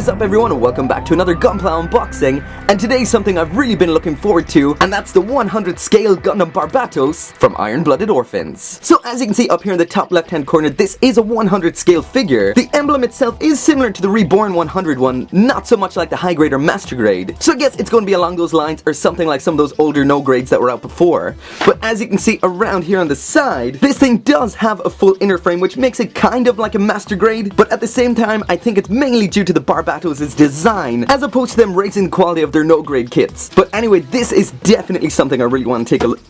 is up everyone and welcome back to another Gunpla unboxing, and today's something I've really been looking forward to, and that's the 100 scale Gundam Barbatos from Iron-Blooded Orphans. So as you can see up here in the top left hand corner, this is a 100 scale figure. The emblem itself is similar to the Reborn 100 one, not so much like the high grade or master grade. So I guess it's going to be along those lines or something like some of those older no grades that were out before. But as you can see around here on the side, this thing does have a full inner frame, which makes it kind of like a master grade, but at the same time I think it's mainly due to the Barbatos' design, as opposed to them raising the quality of their no-grade kits. But anyway, this is definitely something I really want to take a look.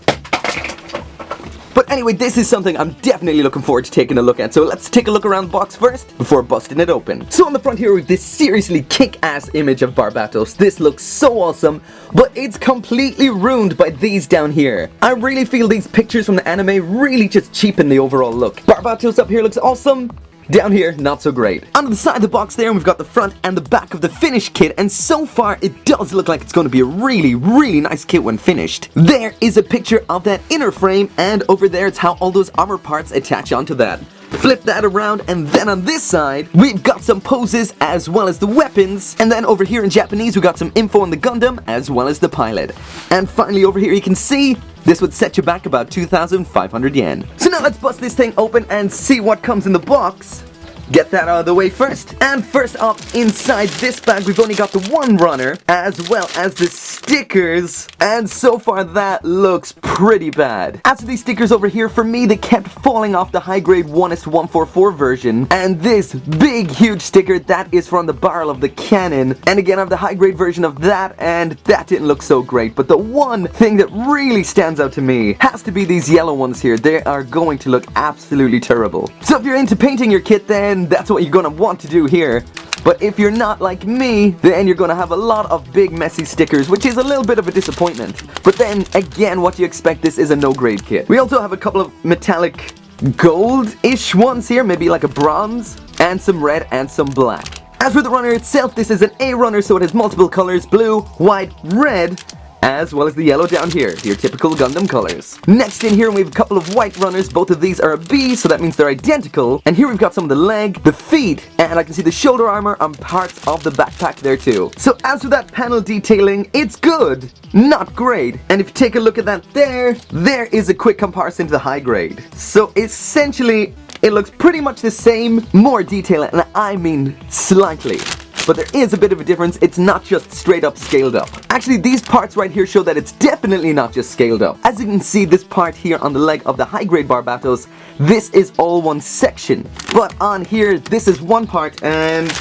This is something I'm definitely looking forward to taking a look at, so let's take a look around the box first, before busting it open. So on the front here with this seriously kick-ass image of Barbatos. This looks so awesome, but it's completely ruined by these down here. I really feel these pictures from the anime really just cheapen the overall look. Barbatos up here looks awesome. Down here, not so great. On the side of the box there, we've got the front and the back of the finished kit, and so far it does look like it's going to be a really nice kit when finished. There is a picture of that inner frame, and over there it's how all those armor parts attach onto that. Flip that around, and then on this side, we've got some poses as well as the weapons, and then over here in Japanese we got some info on the Gundam as well as the pilot. And finally over here you can see this would set you back about 2,500 yen. So now let's bust this thing open and see what comes in the box. Get that out of the way first. And first up, inside this bag, we've only got the one runner, as well as the stickers. And so far, that looks pretty bad. As for these stickers over here, for me, they kept falling off the high-grade 1:144 version. And this big, huge sticker, that is from the barrel of the cannon. And again, I have the high-grade version of that, and that didn't look so great. But the one thing that really stands out to me has to be these yellow ones here. They are going to look absolutely terrible. So if you're into painting your kit, then that's what you're gonna want to do here. But if you're not like me, then you're gonna have a lot of big messy stickers, which is a little bit of a disappointment. But then again, what you expect, this is a no-grade kit. We also have a couple of metallic gold-ish ones here, maybe like a bronze, and some red and some black. As for the runner itself, this is an A runner, so it has multiple colors: blue, white, red, as well as the yellow down here, your typical Gundam colors. Next in here we have a couple of white runners. Both of these are a B, so that means they're identical. And here we've got some of the leg, the feet, and I can see the shoulder armor on parts of the backpack there too. So as for that panel detailing, it's good, not great. And if you take a look at that there is a quick comparison to the high grade. So essentially, it looks pretty much the same, more detail, and I mean slightly. But there is a bit of a difference. It's not just straight up scaled up. Actually, these parts right here show that it's definitely not just scaled up. As you can see, this part here on the leg of the high grade Barbatos, this is all one section. But on here, this is one part, and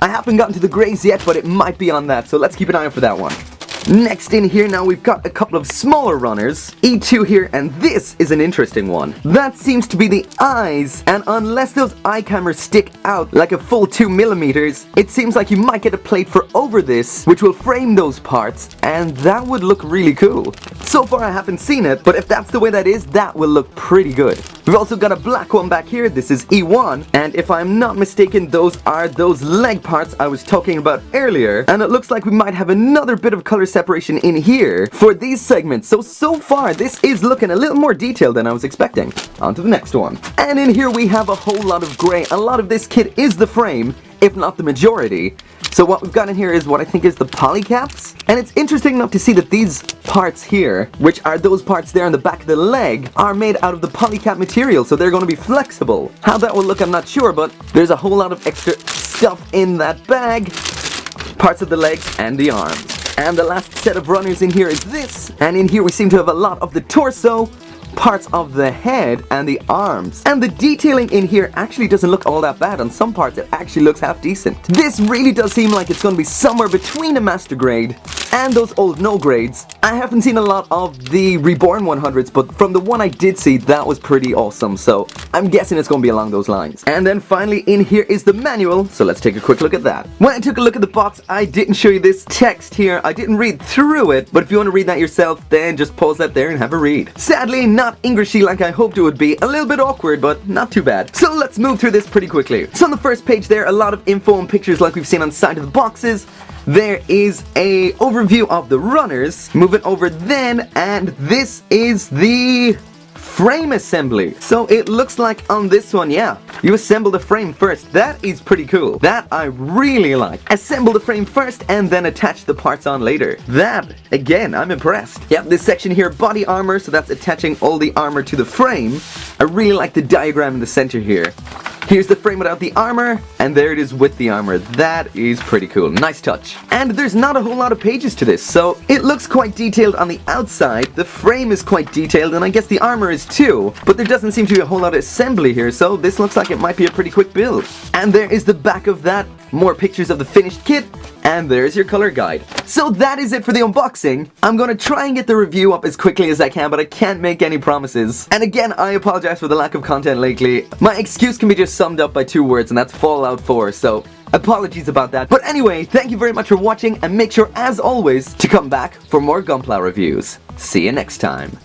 I haven't gotten to the grays yet, but it might be on that, so let's keep an eye out for that one. Next in here now we've got a couple of smaller runners, E2 here, and this is an interesting one. That seems to be the eyes, and unless those eye cameras stick out like a full 2 millimeters, it seems like you might get a plate for over this, which will frame those parts, and that would look really cool. So far I haven't seen it, but if that's the way that is, that will look pretty good. We've also got a black one back here. This is E1, and if I'm not mistaken, those are those leg parts I was talking about earlier, and it looks like we might have another bit of color separation in here for these segments. So far this is looking a little more detailed than I was expecting. On to the next one. And in here we have a whole lot of gray. A lot of this kit is the frame, if not the majority. So what we've got in here is what I think is the polycaps. And it's interesting enough to see that these parts here, which are those parts there on the back of the leg, are made out of the polycap material, so they're going to be flexible. How that will look I'm not sure, but there's a whole lot of extra stuff in that bag. Parts of the legs and the arms. And the last set of runners in here is this. And in here we seem to have a lot of the torso, parts of the head, and the arms. And the detailing in here actually doesn't look all that bad. On some parts it actually looks half decent. This really does seem like it's going to be somewhere between a master grade and those old no grades. I haven't seen a lot of the Reborn 100s, but from the one I did see, that was pretty awesome, so I'm guessing it's going to be along those lines. And then finally in here is the manual, so let's take a quick look at that. When I took a look at the box, I didn't show you this text here. I didn't read through it, but if you want to read that yourself, then just pause that there and have a read. Sadly, not Englishy like I hoped it would be. A little bit awkward, but not too bad. So let's move through this pretty quickly. So on the first page there, a lot of info and pictures like we've seen on the side of the boxes. There is a overview of the runners. Moving over then, and this is the frame assembly. So it looks like on this one, yeah, you assemble the frame first. That is pretty cool. That I really like. Assemble the frame first and then attach the parts on later. That, again, I'm impressed. Yep, this section here, body armor, so that's attaching all the armor to the frame. I really like the diagram in the center here. Here's the frame without the armor, and there it is with the armor. That is pretty cool. Nice touch. And there's not a whole lot of pages to this, so it looks quite detailed on the outside. The frame is quite detailed, and I guess the armor is too. But there doesn't seem to be a whole lot of assembly here, so this looks like it might be a pretty quick build. And there is the back of that. More pictures of the finished kit, and there's your color guide. So that is it for the unboxing. I'm gonna try and get the review up as quickly as I can, but I can't make any promises. And again, I apologize for the lack of content lately. My excuse can be just summed up by 2 words, and that's Fallout 4, so apologies about that. But anyway, thank you very much for watching, and make sure, as always, to come back for more Gunpla reviews. See you next time.